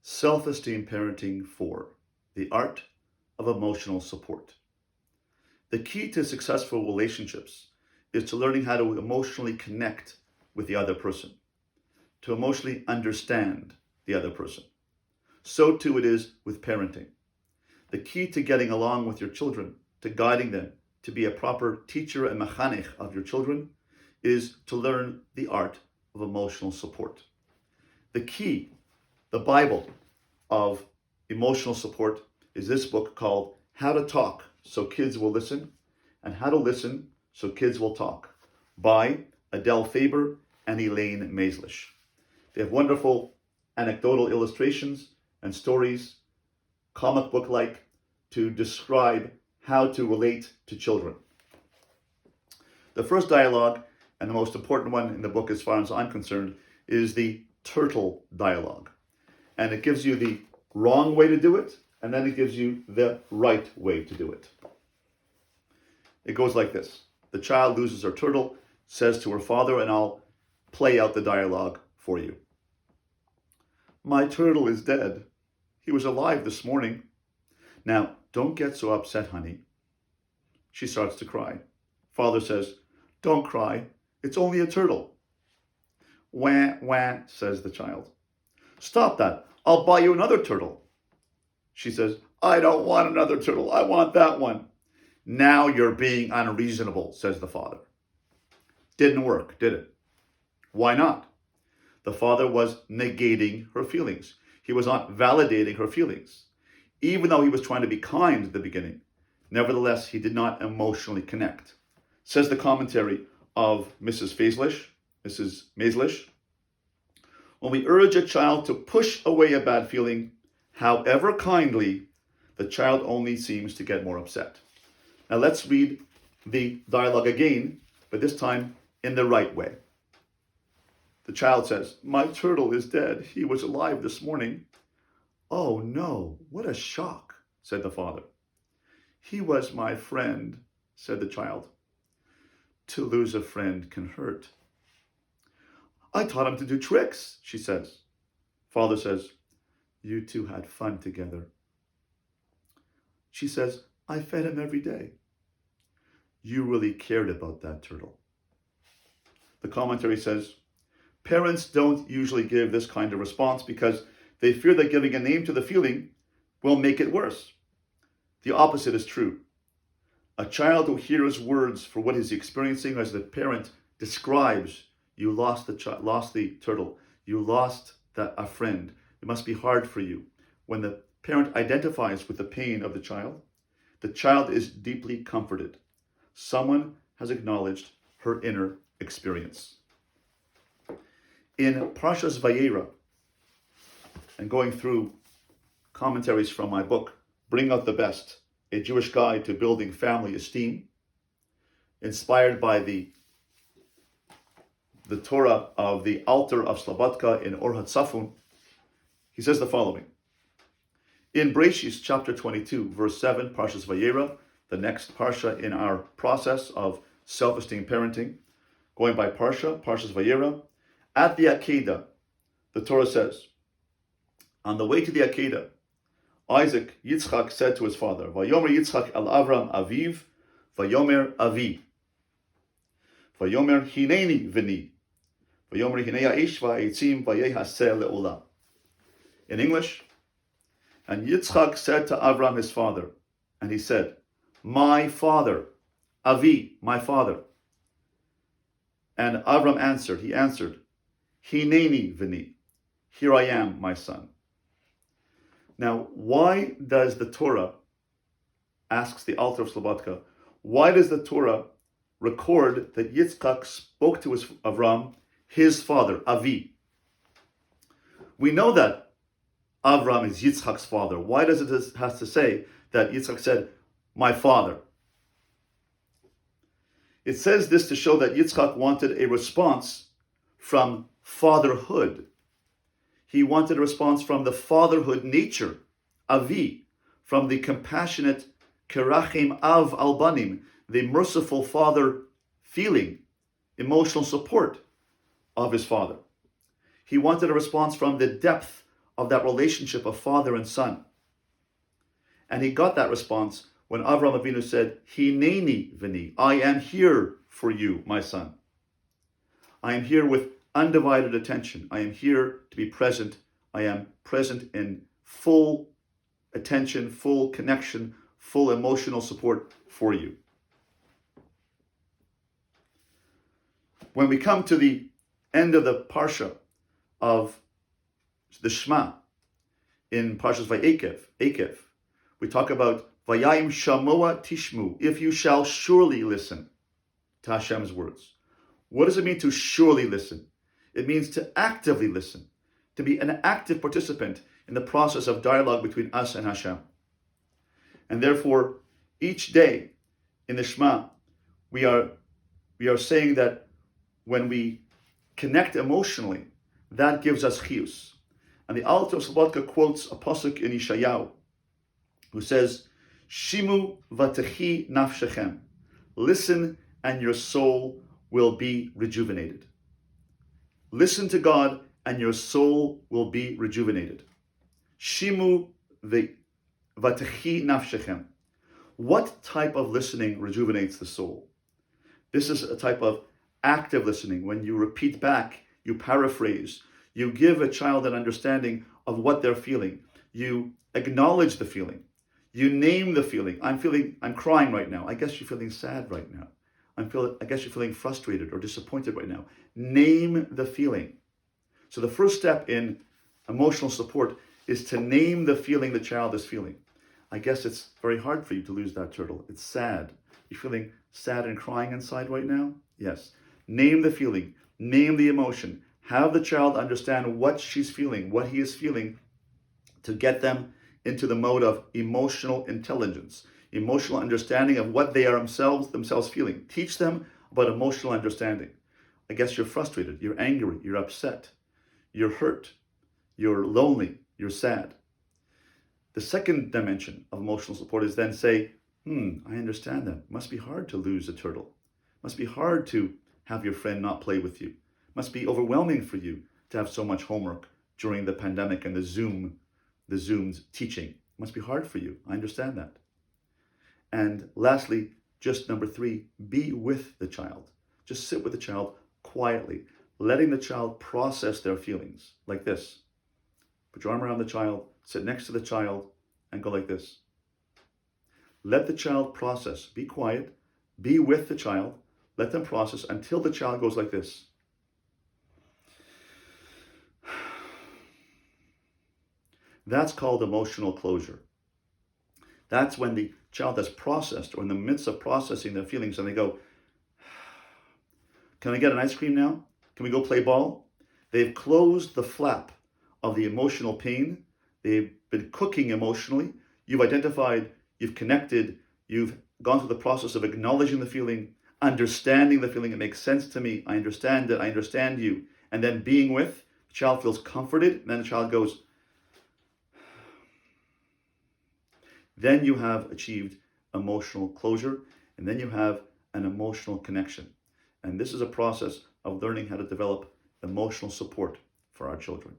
Self-Esteem Parenting 4, the Art of Emotional Support. The key to successful relationships is to learning how to emotionally connect with the other person, to emotionally understand the other person. So too it is with parenting. The key to getting along with your children, to guiding them, to be a proper teacher and mechanech of your children, is to learn the art of emotional support. The key, the Bible of emotional support, is this book called How to Talk So Kids Will Listen and How to Listen So Kids Will Talk by Adele Faber and Elaine Maislish. They have wonderful anecdotal illustrations and stories, comic book-like, to describe how to relate to children. The first dialogue, and the most important one in the book as far as I'm concerned, is the turtle dialogue. And it gives you the wrong way to do it, and then it gives you the right way to do it. It goes like this. The child loses her turtle, says to her father, and I'll play out the dialogue for you. My turtle is dead. He was alive this morning. Now, don't get so upset, honey. She starts to cry. Father says, don't cry. It's only a turtle. Wah, wah, says the child. Stop that. I'll buy you another turtle. She says, I don't want another turtle. I want that one. Now you're being unreasonable, says the father. Didn't work, did it? Why not? The father was negating her feelings. He was not validating her feelings. Even though he was trying to be kind at the beginning, nevertheless, he did not emotionally connect. Says the commentary of Mrs. Maislish, when we urge a child to push away a bad feeling, however kindly, the child only seems to get more upset. Now let's read the dialogue again, but this time in the right way. The child says, my turtle is dead. He was alive this morning. Oh no, what a shock, said the father. He was my friend, said the child. To lose a friend can hurt. I taught him to do tricks, she says. Father says, you two had fun together. She says, I fed him every day. You really cared about that turtle. The commentary says, parents don't usually give this kind of response because they fear that giving a name to the feeling will make it worse. The opposite is true. A child who hears words for what he's experiencing as the parent describes, you lost the turtle, you lost a friend, it must be hard for you. When the parent identifies with the pain of the child is deeply comforted. Someone has acknowledged her inner experience. In Parshas Vayera, and going through commentaries from my book, Bring Out the Best, a Jewish Guide to Building Family Esteem, inspired by the Torah of the Altar of Slobodka in Or HaTzafun, he says the following. In Breshis chapter 22, verse 7, Parshas Vayera, the next parsha in our process of self-esteem parenting, going by Parshas Vayera, at the Akedah, the Torah says, on the way to the Akedah, Isaac, Yitzchak said to his father, Vayomer Yitzchak el Avram aviv, Vayomer avi. Vayomer hineni vini. Vayomer hinei ha'esh va'etzim vayehaseh le'olam. In English, and Yitzchak said to Avram his father, and he said, my father, Avi, my father. And Avram answered, Hineni vini, here I am, my son. Now, why does the Torah, asks the Altar of Slobodka, why does the Torah record that Yitzchak spoke to Avram, his father, Avi? We know that Avram is Yitzchak's father. Why does it have to say that Yitzchak said, my father? It says this to show that Yitzchak wanted a response from fatherhood. He wanted a response from the fatherhood nature, Avi, from the compassionate Kerachim Av Albanim, the merciful father feeling, emotional support of his father. He wanted a response from the depth of that relationship of father and son. And he got that response when Avraham Avinu said, Hineni v'ni, I am here for you, my son. I am here with undivided attention. I am here to be present. I am present in full attention, full connection, full emotional support for you. When we come to the end of the parsha of the Shema in Parshas Vayekev, we talk about Vayayim shamoa tishmu, if you shall surely listen to Hashem's words. What does it mean to surely listen? It means to actively listen, to be an active participant in the process of dialogue between us and Hashem. And therefore, each day in the Shema, we are saying that when we connect emotionally, that gives us chiyus. And the Alter Slobodka quotes a pasuk in Yeshayahu, who says, Shimu v'techi nafshechem. Listen and your soul will be rejuvenated. Listen to God and your soul will be rejuvenated. Shimu v'techi nafshechem. What type of listening rejuvenates the soul? This is a type of active listening. When you repeat back, you paraphrase, you give a child an understanding of what they're feeling. You acknowledge the feeling. You name the feeling. I'm crying right now. I guess you're feeling sad right now. I guess you're feeling frustrated or disappointed right now. Name the feeling. So the first step in emotional support is to name the feeling the child is feeling. I guess it's very hard for you to lose that turtle. It's sad. You're feeling sad and crying inside right now? Yes. Name the feeling. Name the emotion. Have the child understand what she's feeling, what he is feeling, to get them into the mode of emotional intelligence, emotional understanding of what they are themselves feeling. Teach them about emotional understanding. I guess you're frustrated, you're angry, you're upset, you're hurt, you're lonely, you're sad. The second dimension of emotional support is then say, I understand that. It must be hard to lose a turtle. It must be hard to have your friend not play with you. It must be overwhelming for you to have so much homework during the pandemic and the Zoom's teaching. It must be hard for you. I understand that. And lastly, just number 3, be with the child. Just sit with the child quietly, letting the child process their feelings like this. Put your arm around the child, sit next to the child, and go like this. Let the child process. Be quiet. Be with the child. Let them process until the child goes like this. That's called emotional closure. That's when the child has processed or in the midst of processing their feelings and they go, can I get an ice cream now? Can we go play ball? They've closed the flap of the emotional pain. They've been cooking emotionally. You've identified, you've connected, you've gone through the process of acknowledging the feeling, understanding the feeling. It makes sense to me. I understand it. I understand you. And then being with, the child feels comforted. And then the child goes, then you have achieved emotional closure, and then you have an emotional connection. And this is a process of learning how to develop emotional support for our children.